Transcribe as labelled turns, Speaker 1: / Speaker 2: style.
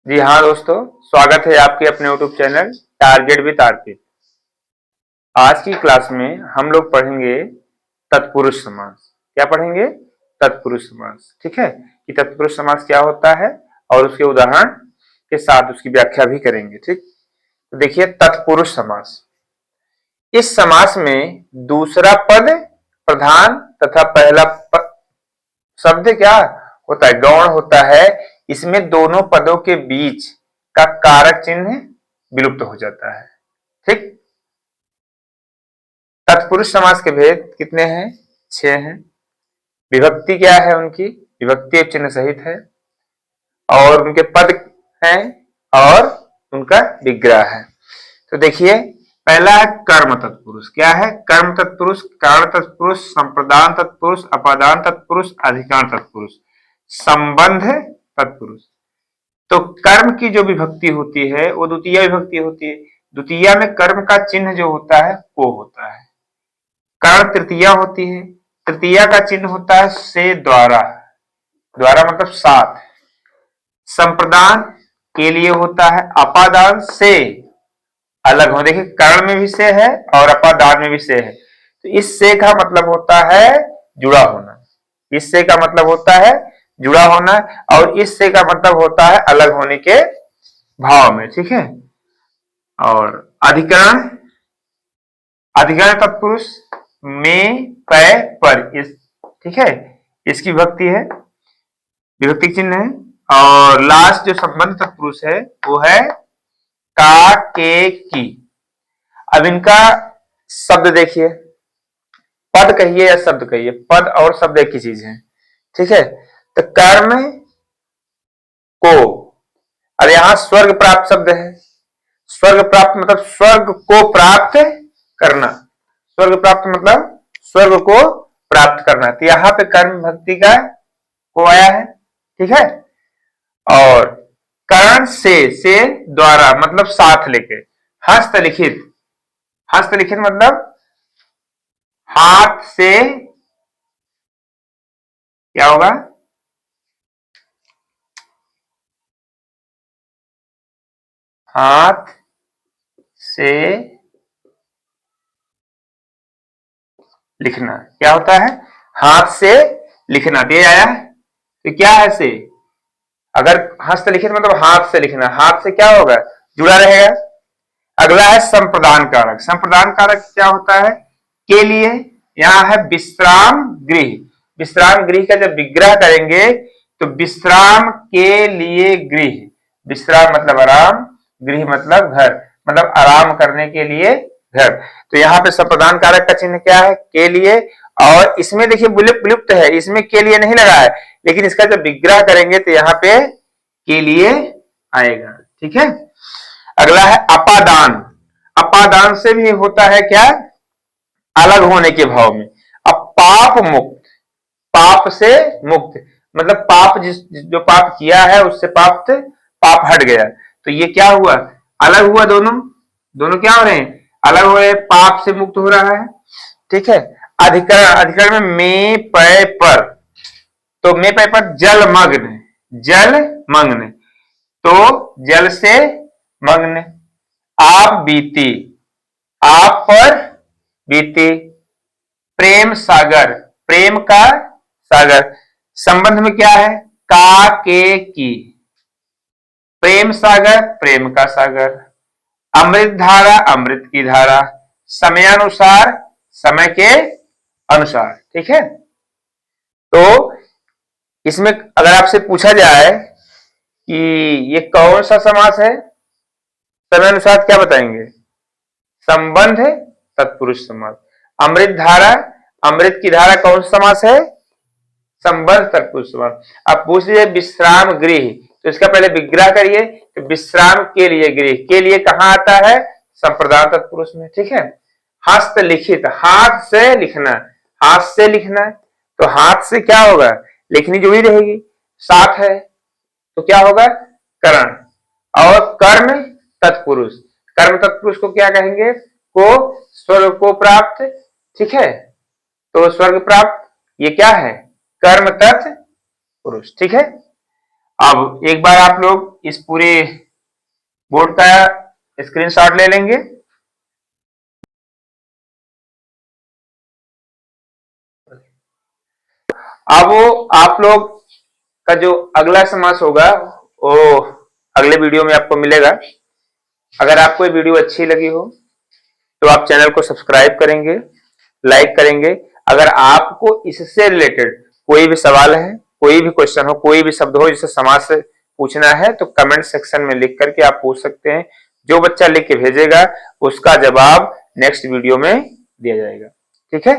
Speaker 1: जी हाँ दोस्तों, स्वागत है आपके अपने YouTube channel target with RP. आज की क्लास में हम लोग पढ़ेंगे तत्पुरुष समास। क्या पढ़ेंगे? तत्पुरुष समास। ठीक है कि तत्पुरुष समास क्या होता है और उसके उदाहरण के साथ उसकी व्याख्या भी करेंगे। ठीक, तो देखिए तत्पुरुष समास। इस समास में दूसरा पद प्रधान तथा पहला शब्द क्या होता है? गौण होता है। इसमें दोनों पदों के बीच का कारक चिन्ह विलुप्त हो जाता है। ठीक, तत्पुरुष समास के भेद कितने हैं? 6 हैं। विभक्ति क्या है उनकी? विभक्ति एक चिन्ह सहित है और उनके पद हैं और उनका विग्रह है। तो देखिए, पहला है कर्म तत्पुरुष। क्या है? कर्म तत्पुरुष, कारण तत्पुरुष, संप्रदान तत्पुरुष, अपादान तत्पुरुष, अधिकार तत्पुरुष, संबंध तत्पुरुष। तो कर्म की जो विभक्ति होती है वो द्वितीय विभक्ति होती है। द्वितीय में कर्म का चिन्ह जो होता है को होता है। कर्ण तृतीया होती है। तृतीया का चिन्ह होता है से द्वारा। द्वारा मतलब साथ। संप्रदान के लिए होता है अपादान से अलग हो। देखिए, कर्ण में भी से है और अपादान में भी से है। तो इस से का मतलब होता है जुड़ा होना। इस से का मतलब होता है जुड़ा होना और इस से का मतलब होता है अलग होने के भाव में। ठीक है। और अधिकरण, अधिकरण तत्पुरुष में पै पर इस, ठीक है, इसकी विभक्ति है, विभक्ति चिन्ह है। और लास्ट जो संबंध तत्पुरुष है वो है का के की। अब इनका शब्द देखिए, पद कहिए या शब्द कहिए, पद और शब्द एक ही चीज है। ठीक है। तो कर्म को, और यहां स्वर्ग प्राप्त शब्द है। स्वर्ग प्राप्त मतलब स्वर्ग को प्राप्त करना। स्वर्ग प्राप्त मतलब स्वर्ग को प्राप्त करना। तो यहां पे कर्म भक्ति का को आया है। ठीक है। और कर्ण से द्वारा मतलब साथ लेके। हस्तलिखित, हस्तलिखित मतलब हाथ से क्या होगा? हाथ से लिखना। क्या होता है? हाथ से लिखना। ये आया तो क्या है? से। अगर हस्तलिखित मतलब हाथ से लिखना, हाथ से क्या होगा? जुड़ा रहेगा। अगला है संप्रदान कारक। संप्रदान कारक क्या होता है? के लिए। यहां है विश्राम गृह। विश्राम गृह का जब विग्रह करेंगे तो विश्राम के लिए गृह। विश्राम मतलब आराम, गृह मतलब घर, मतलब आराम करने के लिए घर। तो यहाँ पे संप्रदान कारक का चिन्ह क्या है? के लिए। और इसमें देखिए विलुप्त है, इसमें के लिए नहीं लगा है, लेकिन इसका जब विग्रह करेंगे तो यहाँ पे के लिए आएगा। ठीक है। अगला है अपादान। अपादान से भी होता है क्या? अलग होने के भाव में। अब पाप मुक्त, पाप से मुक्त मतलब पाप जो पाप किया है उससे पाप हट गया। तो ये क्या हुआ? अलग हुआ। दोनों दोनों क्या हो रहे हैं? अलग हो रहे, पाप से मुक्त हो रहा है। ठीक है। अधिकरण, अधिकरण में मे पै पर। तो मे पै पर जलमग्न, जलमग्न तो जल से मग्न। आप बीती, आप पर बीती। प्रेम सागर, प्रेम का सागर। संबंध में क्या है? का के की। प्रेम सागर, प्रेम का सागर। अमृत धारा, अमृत की धारा। समयानुसार, समय के अनुसार। ठीक है। तो इसमें अगर आपसे पूछा जाए कि ये कौन सा समास है, समय अनुसार क्या बताएंगे? संबंध तत्पुरुष समास। अमृत धारा, अमृत की धारा कौन सा समास है? संबंध तत्पुरुष समास। अब पूछ लीजिए विश्राम गृह, तो इसका पहले विग्रह करिए। तो विश्राम के लिए गृह, के लिए कहां आता है? संप्रदान तत्पुरुष में। ठीक है। हस्तलिखित, हाथ से लिखना, हाथ से लिखना। तो हाथ से क्या होगा? लिखनी जुड़ी रहेगी, साथ है तो क्या होगा? करण। और कर्म तत्पुरुष, कर्म तत्पुरुष को क्या कहेंगे? को, स्वर्ग को प्राप्त। ठीक है। तो स्वर्ग प्राप्त ये क्या है? कर्म तत्पुरुष। ठीक है। अब एक बार आप लोग इस पूरे बोर्ड का स्क्रीनशॉट ले लेंगे। अब वो आप लोग का जो अगला समास होगा वो अगले वीडियो में आपको मिलेगा। अगर आपको ये वीडियो अच्छी लगी हो तो आप चैनल को सब्सक्राइब करेंगे, लाइक करेंगे। अगर आपको इससे रिलेटेड कोई भी सवाल है, कोई भी क्वेश्चन हो, कोई भी शब्द हो जिसे समास से पूछना है तो कमेंट सेक्शन में लिख करके आप पूछ सकते हैं। जो बच्चा लिख के भेजेगा उसका जवाब नेक्स्ट वीडियो में दिया जाएगा। ठीक है।